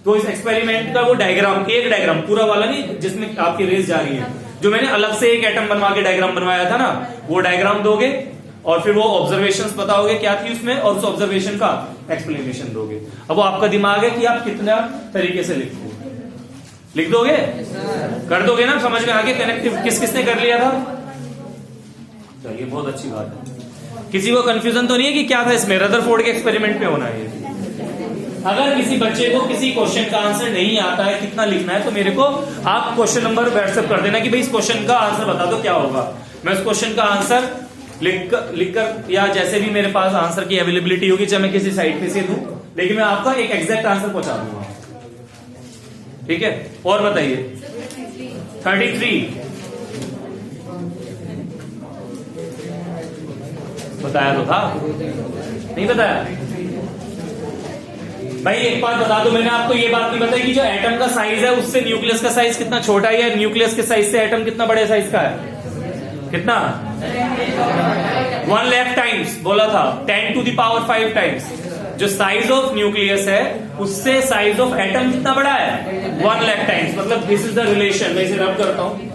तो इस एक्सपेरिमेंट का वो डायग्राम, एक डायग्राम पूरा वाला नहीं जिसमें आपकी रेस जा रही है, जो मैंने अलग से एक एटम बनवा के डायग्राम बनवाया था ना, वो डायग्राम दोगे और फिर वो ऑब्जर्वेशंस बताओगे क्या थी उसमें, और उस ऑब्जर्वेशन का एक्सप्लेनेशन दोगे। अब वो आपका दिमाग है कि आप कितना तरीके से लिख दोगे, कर दोगे ना, समझ में आगे कनेक्टिव किस किसने कर लिया था। चलिए बहुत अच्छी बात है। किसी को कंफ्यूजन तो नहीं है कि क्या था इसमें, रदरफोर्ड के एक्सपेरिमेंट में होना है। अगर किसी बच्चे को किसी क्वेश्चन का आंसर नहीं आता है कितना लिखना है, तो मेरे को आप क्वेश्चन नंबर व्हाट्सएप कर देना कि भाई इस क्वेश्चन का आंसर बता दो क्या होगा। मैं उस क्वेश्चन का आंसर लिखकर या जैसे भी मेरे पास आंसर की अवेलेबिलिटी होगी, चाहे मैं किसी साइट पे से दूं, लेकिन मैं आपका एक एग्जैक्ट आंसर पहुंचा दूंगा। ठीक है, और बताइए 33 बताया तो था, नहीं बताया भाई। एक बात बता दो, मैंने आपको ये बात नहीं बताई कि जो एटम का साइज है उससे न्यूक्लियस का साइज कितना छोटा है, या न्यूक्लियस के साइज से एटम कितना बड़े साइज का है, कितना 1 लाख टाइम्स बोला था, 10 to the power 5 टाइम्स। जो साइज ऑफ न्यूक्लियस है उससे साइज ऑफ एटम कितना बड़ा है, 1 लाख टाइम्स। मतलब दिस इज द रिलेशन। मैं इसे रब करता हूं,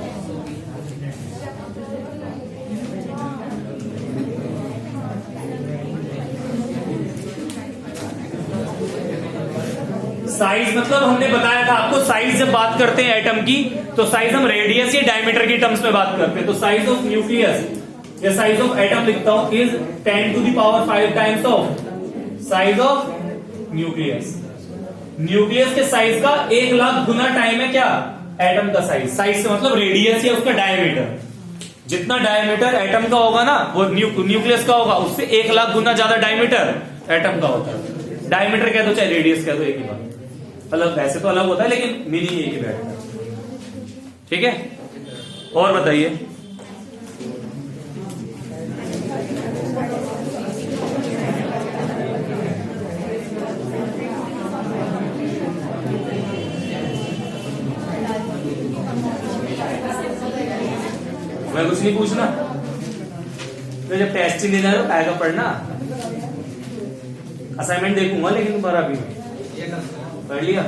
साइज मतलब हमने बताया था आपको, साइज जब बात करते हैं एटम की तो साइज हम रेडियस या डायमीटर की टर्म्स में बात करते हैं। तो साइज ऑफ न्यूक्लियस या साइज ऑफ एटम लिखता हूं is 10 to the power 5 times of size of nucleus. Nucleus के साइज का 1 लाख गुना टाइम है क्या, एटम का साइज। साइज से मतलब रेडियस या उसका डायमीटर। जितना डायमीटर एटम का होगा ना वो न्यूक्लियस का होगा, उससे 1 लाख गुना ज्यादा डायमीटर एटम का होता है। डायमीटर कह दो चाहे रेडियस कह दो, एक ही बात। अलग वैसे तो अलग होता है लेकिन मीनिंग एक ही बैठता है। ठीक है, और बताइए मैं कुछ नहीं पूछना, तो जब टेस्ट ही नहीं जा रहा आएगा पढ़ना। असाइनमेंट देखूंगा लेकिन तुम्हारा अभी पढ़ लिया।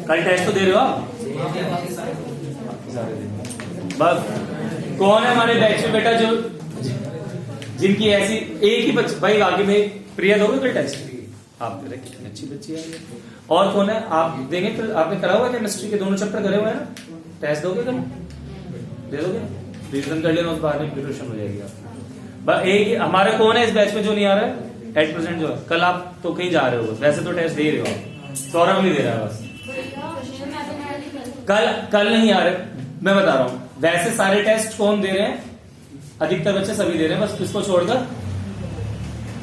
कल टेस्ट तो दे रहे हो आप बस। कौन है हमारे बैच में बेटा जो जिनकी ऐसी एक ही बच्चे, भाई आगे में प्रिया दोगे कल टेस्ट, आप दे रहे, कितनी अच्छी बच्ची है। और कौन है आप देंगे, फिर आपने करा हुआ केमिस्ट्री के दोनों चैप्टर करे हुए हैं ना, टेस्ट दोगे कल, दे दोगे, रिविजन कर लेना, उस बाद में प्रिपरेशन हो जाएगी आप। एक हमारे कौन है इस बैच में जो नहीं आ रहा है एट प्रेजेंट जो है, कल आप तो कहीं जा रहे हो, वैसे तो टेस्ट दे रहे हो आप, सौरभ नहीं दे रहा है बस। कल नहीं आ रहे, मैं बता रहा हूं, वैसे सारे टेस्ट कौन दे रहे हैं, अधिकतर बच्चे सभी दे रहे हैं, बस किसको छोड़कर,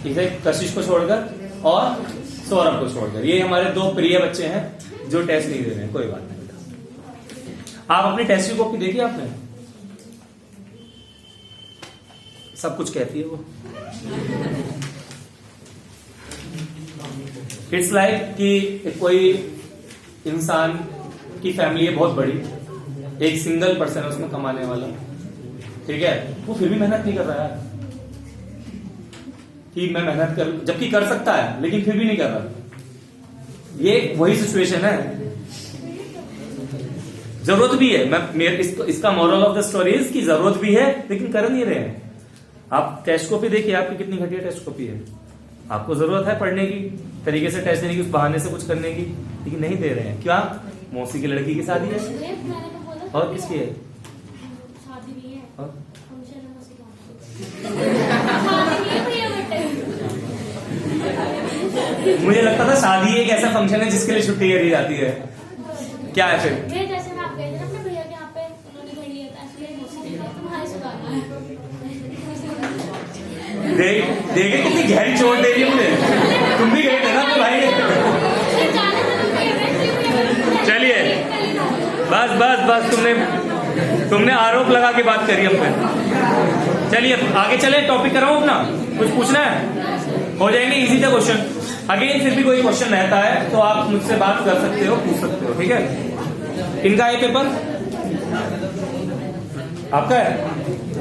ठीक है, कशिश को छोड़कर और सौरभ को छोड़कर। ये हमारे 2 प्रिय बच्चे हैं जो टेस्ट नहीं दे रहे हैं। कोई बात नहीं बेटा, आप अपनी टेस्ट की कॉपी देखी आपने, सब कुछ कहती है वो। इट्स लाइक कि कोई इंसान की फैमिली है बहुत बड़ी, एक सिंगल पर्सन है उसमें कमाने वाला, ठीक है, वो फिर भी मेहनत नहीं कर रहा है कि मैं मेहनत कर, जबकि कर सकता है लेकिन फिर भी नहीं कर रहा। ये वही सिचुएशन है, जरूरत भी है। इसका moral of the story is कि जरूरत भी है लेकिन कर नहीं रहे हैं। आप टेस्ट कॉपी देखिए, आपकी कितनी घटिया टेस्ट कॉपी है। आपको जरूरत है पढ़ने की, तरीके से टेस्ट देने की, उस बहाने से कुछ करने की, लेकिन नहीं दे रहे हैं। क्या मौसी की लड़की की शादी है और किसकी है, शादी भी है और? मुझे लगता था शादी एक ऐसा फंक्शन है जिसके लिए छुट्टी करी जाती है। क्या है फिर, जैसे मैं आप गए थे ना अपने भैया के यहाँ पे, उन्होंने कर लिया था, इसलिए मौसी ने कहा तुम्हारे से गाना है। देखे कितनी गहरी चोट दे रही है मुझे। तुम भी गए थे ना अपने भाई के। चलिए बस बस बस, तुमने आरोप लगा के बात करी हम पे। चलिए आगे चले, टॉपिक कराऊं अपना, कुछ पूछना है, हो जाएंगे इजी सा क्वेश्चन। अगेन फिर भी कोई क्वेश्चन रहता है तो आप मुझसे बात कर सकते हो, पूछ सकते हो, ठीक है। इनका है पेपर, आपका है,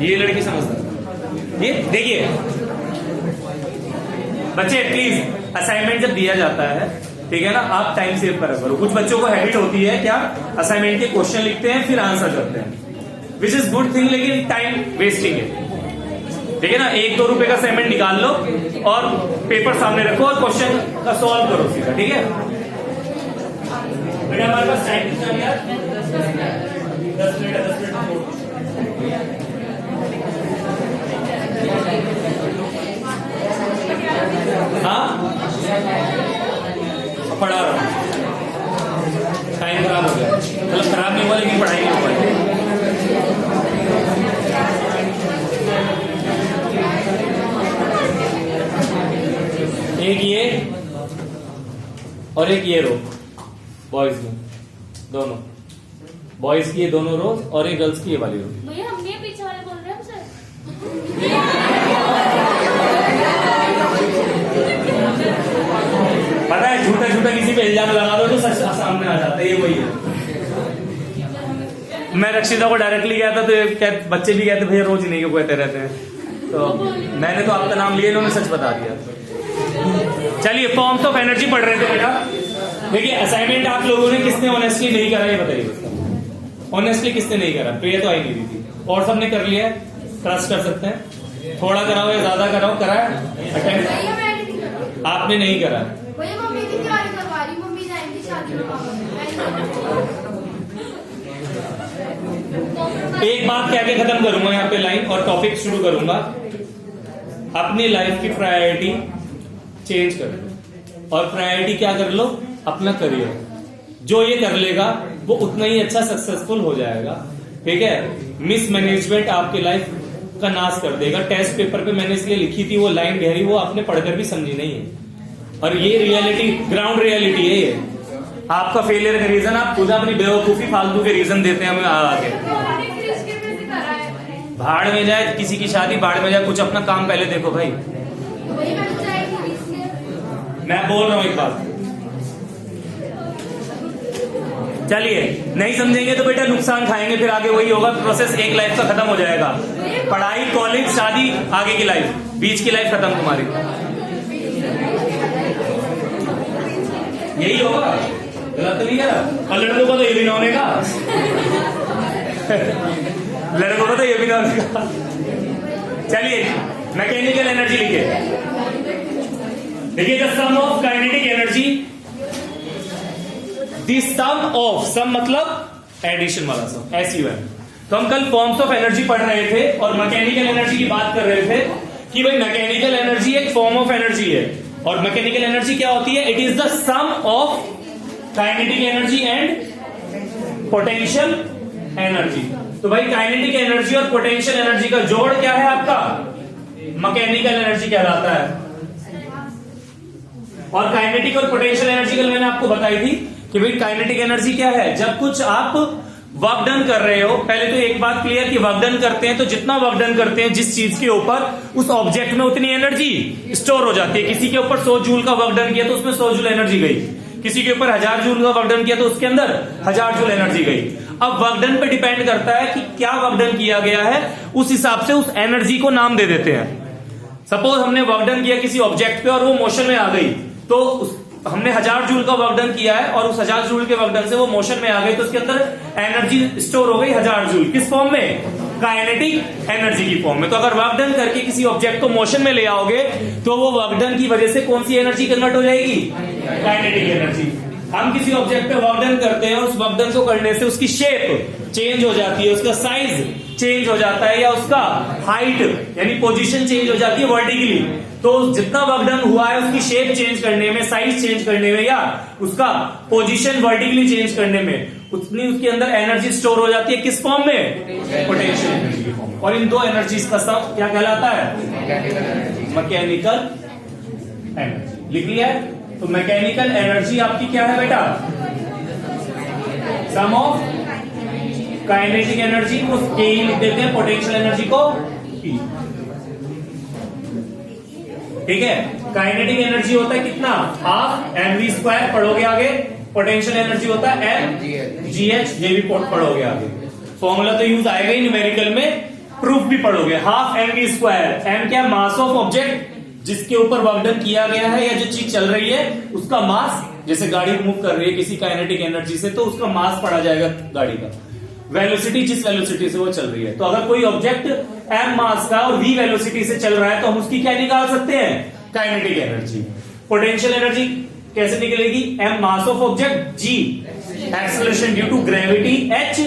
ये लड़की समझता। ये देखिए बच्चे, प्लीज असाइनमेंट जब दिया जाता है ठीक है ना, आप टाइम सेव करा करो। कुछ बच्चों को हैबिट होती है क्या, असाइनमेंट के क्वेश्चन लिखते हैं फिर आंसर करते हैं, विच इज गुड थिंग, लेकिन टाइम वेस्टिंग है। ठीक है ना, 1-2 रुपए का असाइनमेंट निकाल लो और पेपर सामने रखो और क्वेश्चन का सॉल्व करो सीधा। ठीक है बेटा, हमारे पास टाइम कितना है यार, 10 मिनट है, 10 मिनट। हाँ पढ़ा रहा हूँ, टाइम खराब हो गया, मतलब खराब नहीं हुआ लेकिन पढ़ाई नहीं हो पाई। एक ये और एक ये रो, बॉयज में दोनों, बॉयज की ये दोनों रोज और एक गर्ल्स की ये वाली रो। भैया हम ये पीछे वाले बोल रहे हैं हमसे। पता है झूठा झूठा किसी पे इल्जाम लगा दो तो सच सामने आ जाता है, ये वही है। मैं रक्षिता को डायरेक्टली गया था तो बच्चे भी कहते भैया रोज नहीं क्यों कहते रहते हैं, तो मैंने तो आपका नाम लिया, इन्होंने सच बता दिया। चलिए फॉर्म्स ऑफ एनर्जी पढ़ रहे थे बेटा। देखिए असाइनमेंट आप लोगों ने किसने ऑनेस्टली नहीं करा ये बताइए, ऑनेस्टली किसने नहीं करा, प्रिया तो आई नहीं रही थी, और सबने कर लिया, ट्रस्ट कर सकते हैं। थोड़ा कराओ या ज्यादा कराओ, करा अटेम्प्ट आपने नहीं करा। मम्मी की तैयारी करवा रही, मम्मी जाएंगी शादी में। एक बात कह के खत्म करूंगा यहाँ पे लाइन और टॉपिक शुरू करूंगा। अपनी लाइफ की प्रायोरिटी चेंज कर लो, और प्रायोरिटी क्या कर लो, अपना करियर। जो ये कर लेगा वो उतना ही अच्छा सक्सेसफुल हो जाएगा। ठीक है, मिसमैनेजमेंट आपकी लाइफ का नाश कर देगा। टेस्ट पेपर पे मैंने इसलिए लिखी थी वो लाइन गहरी, वो आपने पढ़कर भी समझी नहीं है, और ये रियलिटी, ग्राउंड रियलिटी है ये। आपका फेलियर का रीजन आप खुद अपनी बेवकूफी फालतू के रीजन देते हैं हमें आके। भाड़ में जाए किसी की शादी, भाड़ में जाए, कुछ अपना काम पहले देखो भाई। मैं बोल रहा हूं एक बात, चलिए नहीं समझेंगे तो बेटा नुकसान खाएंगे, फिर आगे वही होगा प्रोसेस, एक लाइफ का खत्म हो जाएगा। पढ़ाई, कॉलेज, शादी, आगे की लाइफ, बीच की लाइफ खत्म तुम्हारी, यही होगा। गलत नहीं है, और लड़कों को तो ये भी ना होने का लड़कों को तो ये भी ना होने का। चलिए मैकेनिकल एनर्जी लिखे, देखिए the sum of kinetic energy, the sum of, sum मतलब एडिशन वाला सम, SUM। तो हम कल फॉर्म्स ऑफ एनर्जी पढ़ रहे थे और मैकेनिकल एनर्जी की बात कर रहे थे कि भाई मैकेनिकल एनर्जी एक फॉर्म ऑफ एनर्जी है, और मैकेनिकल एनर्जी क्या होती है, it is the sum of kinetic energy and potential energy. तो भाई काइनेटिक एनर्जी और पोटेंशियल एनर्जी का जोड़ क्या है आपका, मैकेनिकल एनर्जी कहलाता है। और काइनेटिक और पोटेंशियल एनर्जी कल मैंने आपको बताई थी कि भाई काइनेटिक एनर्जी क्या है, जब कुछ आप वर्क डन कर रहे हो, पहले तो एक बात क्लियर कि वर्क डन करते हैं तो जितना वर्क डन करते हैं जिस चीज के ऊपर, उस ऑब्जेक्ट में उतनी एनर्जी स्टोर हो जाती है। किसी के ऊपर 100 जूल का वर्क डन किया तो उसमें 100 जूल एनर्जी गई, किसी के ऊपर 1000 जूल का वर्क डन किया तो उसके अंदर 1000 जूल एनर्जी गई। अब वर्क डन पे डिपेंड करता है कि क्या वर्क डन किया गया है, उस हिसाब से उस एनर्जी को नाम दे देते हैं। सपोज हमने वर्क डन किया किसी ऑब्जेक्ट पे और वो मोशन में आ गई, तो हमने 1000 जूल का वर्क डन किया है और उस 1000 जूल के वर्क डन से वो मोशन में आ गई, तो उसके अंदर एनर्जी स्टोर हो गई 1000 जूल। किस फॉर्म में, काइनेटिक एनर्जी की फॉर्म में। तो अगर वर्क डन करके किसी ऑब्जेक्ट को मोशन में ले आओगे तो वो वर्क डन की वजह से कौन सी एनर्जी कन्वर्ट हो जाएगी, काइनेटिक एनर्जी। हम किसी ऑब्जेक्ट पे वर्क डन करते हैं और उस वर्क डन को करने से उसकी शेप चेंज हो जाती है, उसका साइज चेंज हो जाता है, या उसका हाइट यानी पोजीशन चेंज हो जाती है वर्टिकली। तो जितना वर्क डन हुआ है उसकी शेप चेंज करने में, साइज चेंज करने में, या उसका पोजीशन वर्टिकली चेंज करने में उतनी उसके अंदर एनर्जी स्टोर हो जाती है। किस फॉर्म में, पोटेंशियल एनर्जी की फॉर्म। और इन दो एनर्जीज का सम क्या कहलाता है, मैकेनिकल एनर्जी। लिख लिया है, तो मैकेनिकल एनर्जी आपकी क्या है बेटा, सम ऑफ काइनेटिक एनर्जी को K लिख देते हैं, पोटेंशियल एनर्जी को P। ठीक है, काइनेटिक एनर्जी होता है कितना, हाफ mv², पढ़ोगे आगे। पोटेंशियल एनर्जी होता है mgh, ये भी पढ़ोगे आगे। फॉर्मूला तो यूज आएगा ही न्यूमेरिकल में, प्रूफ भी पढ़ोगे। हाफ mv², m क्या, मास ऑफ ऑब्जेक्ट, जिसके ऊपर वर्क डन किया गया है या जो चीज चल रही है उसका मास, जैसे गाड़ी मूव कर रही है किसी काइनेटिक एनर्जी से, तो उसका मास पड़ा जाएगा गाड़ी का। वेलोसिटी, जिस वेलोसिटी से वो चल रही है। तो अगर कोई ऑब्जेक्ट m मास का और v वेलोसिटी से चल रहा है तो हम उसकी क्या निकाल सकते हैं? Kinetic energy. पोटेंशियल एनर्जी कैसे निकलेगी? m mass of object, g acceleration due to gravity, h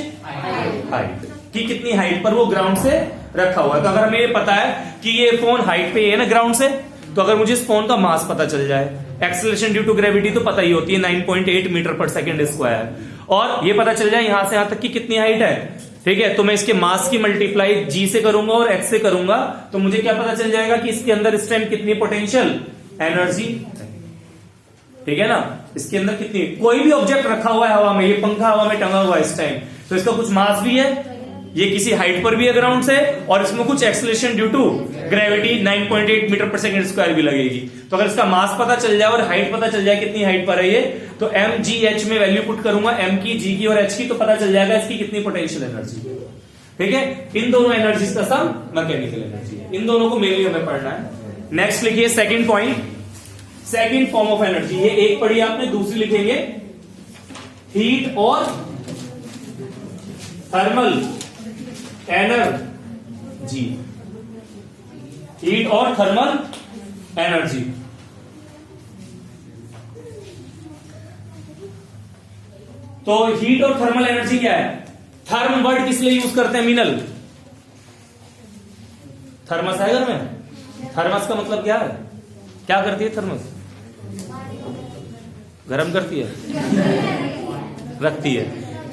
height, कि कितनी हाइट पर वो ग्राउंड से रखा हुआ है। तो अगर हमें ये पता है कि ये फोन हाइट पे है ना ग्राउंड से, तो अगर मुझे इस फोन का मास पता चल जाए, एक्सेलरेशन ड्यू टू ग्रेविटी तो पता ही होती है 9.8 मीटर पर सेकेंड स्क्वायर, और ये पता चल जाए यहां से यहां तक की कितनी हाइट है, ठीक है, तो मैं इसके मास की मल्टीप्लाई g से करूंगा और h से करूंगा, तो मुझे क्या पता चल जाएगा कि इसके अंदर इस टाइम कितनी पोटेंशियल एनर्जी, ठीक है ना, इसके अंदर कितनी। कोई भी ऑब्जेक्ट रखा हुआ है हवा में, ये पंखा हवा में टंगा हुआ है इस टाइम, तो इसका कुछ मास भी है, ये किसी हाइट पर भी है ग्राउंड से, और इसमें कुछ acceleration due to gravity 9.8 metre per second square भी लगेगी। तो अगर इसका मास पता चल जाए और हाइट पता चल जाए कितनी हाइट पर है ये, तो m g h में वैल्यू पुट करूंगा, m की, g की और h की, तो पता चल जाएगा इसकी कितनी पोटेंशियल एनर्जी, ठीक है। इन दोनों एनर्जीज का सम मैकेनिकल एनर्जी है, इन दोनों को मेनली हमें पढ़ना है। नेक्स्ट लिखिए second point, second form of energy. ये एक पढ़ी आपने, दूसरी लिखेंगे हीट और थर्मल एनर्जी, हीट और थर्मल एनर्जी। तो हीट और थर्मल एनर्जी क्या है? थर्म वर्ड किस लिए यूज करते हैं मीनल? थर्मस है घर में? थर्मस का मतलब क्या है? क्या करती है थर्मस? गर्म करती है, रखती है।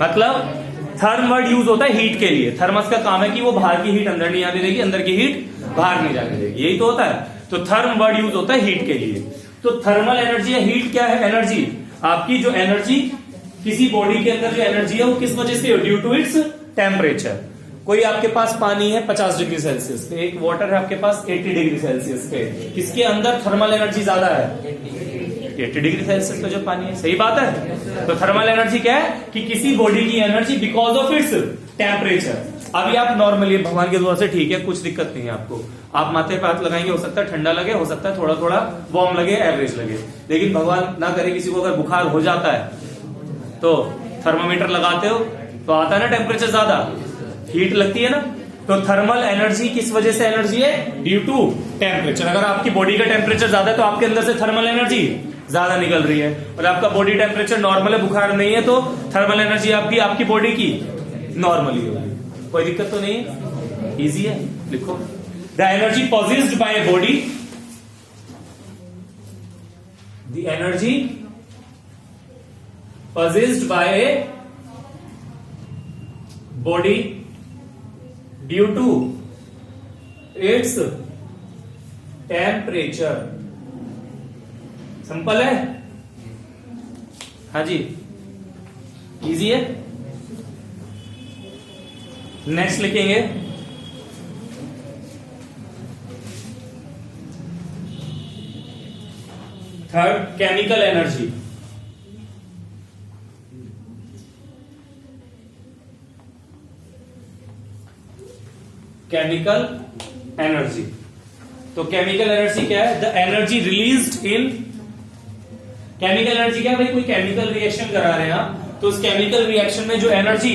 मतलब थर्म वर्ड यूज होता है हीट के लिए। थर्मस का काम है कि वो बाहर की हीट अंदर नहीं आने देगी, अंदर की हीट बाहर नहीं जाने देगी, यही तो होता है। तो थर्म वर्ड यूज होता है हीट के लिए। तो थर्मल एनर्जी या हीट क्या है? एनर्जी, आपकी जो एनर्जी, किसी बॉडी के अंदर जो एनर्जी है वो किस वजह से? Due to its temperature. कोई आपके पास पानी है 50 डिग्री सेल्सियस पे, एक वाटर है आपके पास 80 डिग्री सेल्सियस पे, किसके अंदर थर्मल एनर्जी ज्यादा है? 80 डिग्री सेल्सियस पे जो पानी है, सही बात है। तो थर्मल एनर्जी क्या है? कि किसी बॉडी की energy because of its temperature. अभी आप नॉर्मली भगवान के दुआ से ठीक है, कुछ दिक्कत नहीं है आपको, आप माथे पे हाथ लगाएंगे, हो सकता है ठंडा लगे, हो सकता है थोड़ा थोड़ा वार्म लगे, एवरेज लगे, लेकिन भगवान ना करे किसी को अगर बुखार हो जाता है तो थर्मामीटर लगाते हो तो आता है ना टेम्परेचर ज्यादा, हीट लगती है ना। तो थर्मल एनर्जी किस वजह से एनर्जी है? Due to temperature. अगर आपकी बॉडी का टेम्परेचर ज्यादा है तो आपके अंदर से थर्मल एनर्जी ज्यादा निकल रही है, और आपका बॉडी टेम्परेचर नॉर्मल है, बुखार नहीं है, तो थर्मल एनर्जी आपकी बॉडी की नॉर्मली होगी, कोई दिक्कत तो नहीं है, इजी है। लिखो the energy possessed by a body, the energy possessed by a body due to its temperature। Simple है, हाँ जी, इजी है। नेक्स्ट लिखेंगे third, chemical energy. Chemical energy, तो केमिकल एनर्जी क्या है? The energy released in, chemical energy क्या है भाई? कोई केमिकल रिएक्शन करा रहे हैं आप, तो उस केमिकल रिएक्शन में जो एनर्जी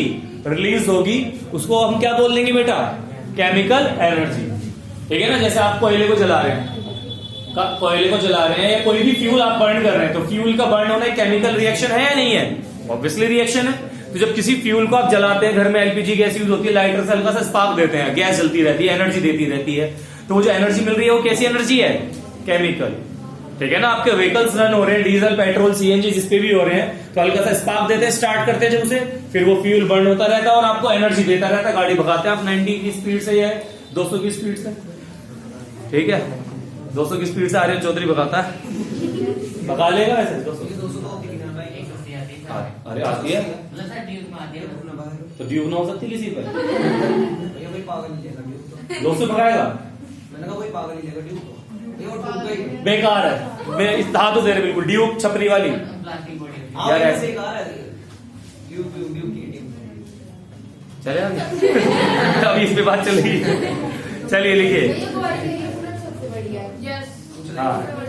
रिलीज होगी उसको हम क्या बोल देंगे बेटा? केमिकल एनर्जी, ठीक है ना। जैसे आप कोयले को जला रहे हैं, कोयले को जला रहे हैं या कोई भी फ्यूल आप बर्न कर रहे हैं, तो फ्यूल का बर्न होना एक केमिकल रिएक्शन है या नहीं है? ऑब्वियसली रिएक्शन है। तो जब किसी फ्यूल को आप जलाते हैं, घर में एलपीजी गैस यूज होती है, लाइटर से हल्का सा स्पार्क देते हैं, गैस जलती रहती है, एनर्जी देती रहती है, तो वो जो एनर्जी मिल रही है वो कैसी एनर्जी है? केमिकल, ठीक है ना। आपके व्हीकल्स रन हो रहे हैं, डीजल, पेट्रोल, सीएनजी जिसपे भी हो रहे हैं, तो हल्का सा स्पार्क देते हैं, स्टार्ट करते हैं जब उसे, फिर वो फ्यूल बर्न होता रहता है और आपको एनर्जी देता रहता है। गाड़ी भगाते हैं आप 90 की स्पीड से या 200 की स्पीड से, ठीक है, 200 की स्पीड से आर्यन चौधरी भगाता है, भगा लेगा वैसे 200? अरे आती है, तो ड्यूब ना हो सकती किसी पर, 200 भगाएगा, बेकार है। मैं इस था तो दे रहे बिल्कुल, ड्यूब छपरी वाली यार, ऐसे चले अभी इस पे बात चलेगी। चलिए लिखिए हाँ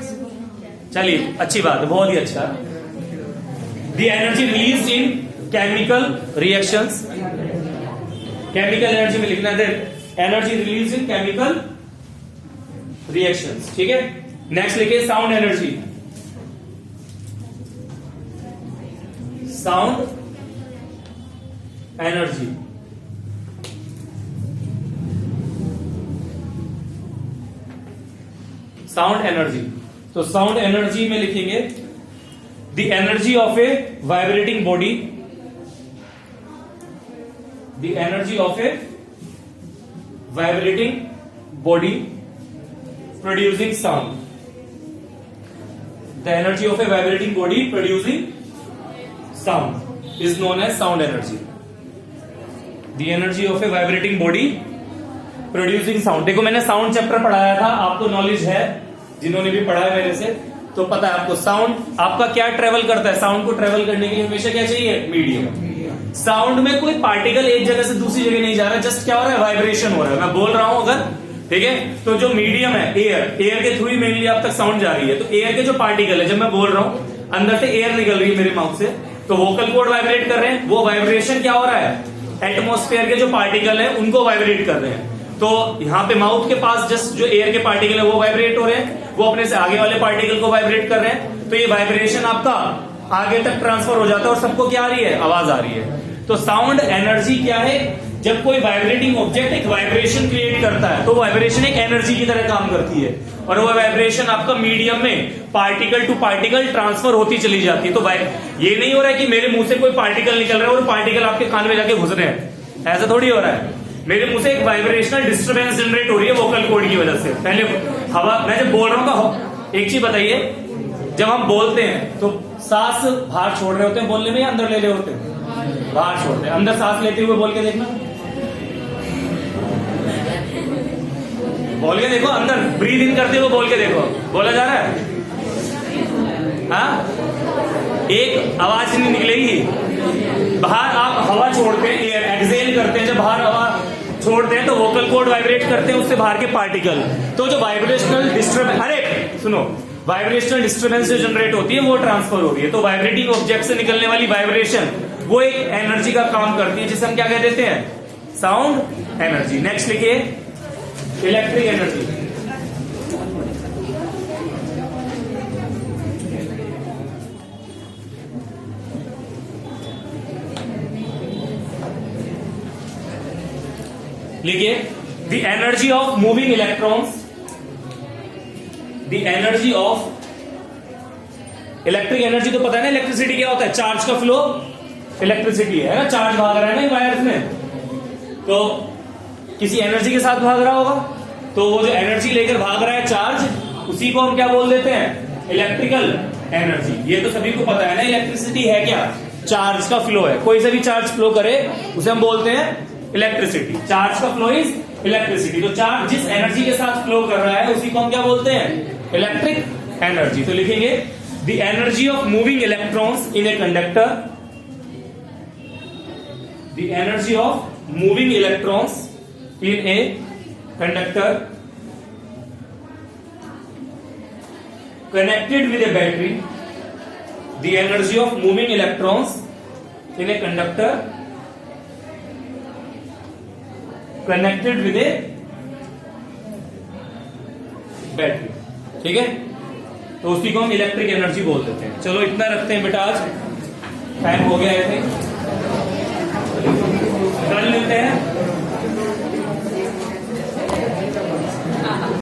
चलिए अच्छी बात है, बहुत ही अच्छा। The energy release in chemical reactions, chemical energy में लिखना है energy release in chemical reactions, ठीक है। नेक्स्ट लिखिए sound energy, sound energy, sound energy. तो साउंड एनर्जी में लिखेंगे the energy of a vibrating body, the energy of a vibrating body producing sound, the energy of a vibrating body producing sound is known as sound energy, the energy of a vibrating body producing sound. देखो मैंने sound chapter पढ़ाया था, आपको knowledge है, जिन्होंने भी पढ़ा है मेरे से तो पता है आपको। साउंड आपका क्या ट्रेवल करता है, साउंड को ट्रेवल करने के लिए हमेशा क्या चाहिए, मीडियम। साउंड में कोई पार्टिकल एक जगह से दूसरी जगह नहीं जा रहा, जस्ट क्या हो रहा है, वाइब्रेशन हो रहा है। मैं बोल रहा हूं अगर, ठीक है, तो जो मीडियम है एयर, एयर के थ्रू ही मेनली आप तक साउंड जा रही है। तो एयर के जो पार्टिकल है, जब मैं बोल रहा हूं अंदर से एयर निकल रही है मेरे माउथ से, तो वोकल कॉर्ड वाइब्रेट कर रहे हैं, वो वाइब्रेशन क्या हो रहा है, एटमॉस्फेयर के जो पार्टिकल है उनको वाइब्रेट कर रहे हैं। तो यहाँ पे माउथ के पास जस्ट जो एयर के पार्टिकल है वो वाइब्रेट हो रहे हैं, वो अपने से आगे वाले पार्टिकल को वाइब्रेट कर रहे हैं। तो ये वाइब्रेशन आपका आगे तक ट्रांसफर हो जाता है और सबको क्या आ रही है, आवाज आ रही है। तो साउंड एनर्जी क्या है, जब कोई वाइब्रेटिंग ऑब्जेक्ट एक वाइब्रेशन क्रिएट करता है तो वाइब्रेशन एक एनर्जी की तरह काम करती है, और वो वाइब्रेशन आपका मीडियम में पार्टिकल टू पार्टिकल ट्रांसफर होती चली जाती है। तो ये नहीं हो रहा है कि मेरे मुंह से कोई पार्टिकल निकल रहा है और पार्टिकल आपके कान में जाके घुस रहे हैं, ऐसा थोड़ी हो रहा है। मेरे मुंह से एक वाइब्रेशनल डिस्टर्बेंस जनरेट हो रही है वोकल कॉर्ड की वजह से। पहले हवा, मैं जब बोल रहा हूं तो एक चीज बताइए, जब हम बोलते हैं तो सांस बाहर छोड़ रहे होते हैं बोलने में या अंदर ले रहे होते हैं, बाहर छोड़ते हैं। अंदर सांस लेते हुए बोल के देखना, बोल के देखो, अंदर ब्रीद इन करते हुए बोल के देखो, बोला जा रहा है, हाँ, एक आवाज नहीं निकलेगी। बाहर आप हवा छोड़ते हैं, एयर एक्सहेल करते हैं, जब बाहर हवा छोड़ते हैं तो वोकल कॉर्ड वाइब्रेट करते हैं, उससे बाहर के पार्टिकल। तो जो वाइब्रेशनल डिस्टर्बेंस, अरे सुनो, वाइब्रेशनल डिस्टर्बेंस जो जनरेट होती है वो ट्रांसफर हो रही है। तो वाइब्रेटिंग ऑब्जेक्ट से निकलने वाली वाइब्रेशन वो एक एनर्जी का काम करती है, जिसे हम क्या कह देते हैं, साउंड एनर्जी। नेक्स्ट लिखिए इलेक्ट्रिक एनर्जी, लिखिए the energy of moving electrons, the energy of electric energy. तो पता है ना इलेक्ट्रिसिटी क्या होता है, चार्ज का फ्लो इलेक्ट्रिसिटी है ना, चार्ज भाग रहा है ना वायर्स में, तो किसी एनर्जी के साथ भाग रहा होगा, तो वो जो एनर्जी लेकर भाग रहा है चार्ज, उसी को हम क्या बोल देते हैं, इलेक्ट्रिकल एनर्जी। ये तो सभी को पता है ना, इलेक्ट्रिसिटी है क्या, चार्ज का फ्लो है। कोई सा भी चार्ज फ्लो करे उसे हम बोलते हैं इलेक्ट्रिसिटी, चार्ज का फ्लो इज इलेक्ट्रिसिटी। तो चार्ज जिस एनर्जी के साथ फ्लो कर रहा है उसी को हम क्या बोलते हैं, इलेक्ट्रिक एनर्जी। तो लिखेंगे the energy of moving electrons in a conductor, the energy of moving electrons in a conductor connected with a battery, the energy of moving electrons in a conductor connected with a battery, ठीक है, तो उसी को हम electric energy बोल देते हैं। चलो इतना रखते हैं बेटा, आज टाइम हो गया है।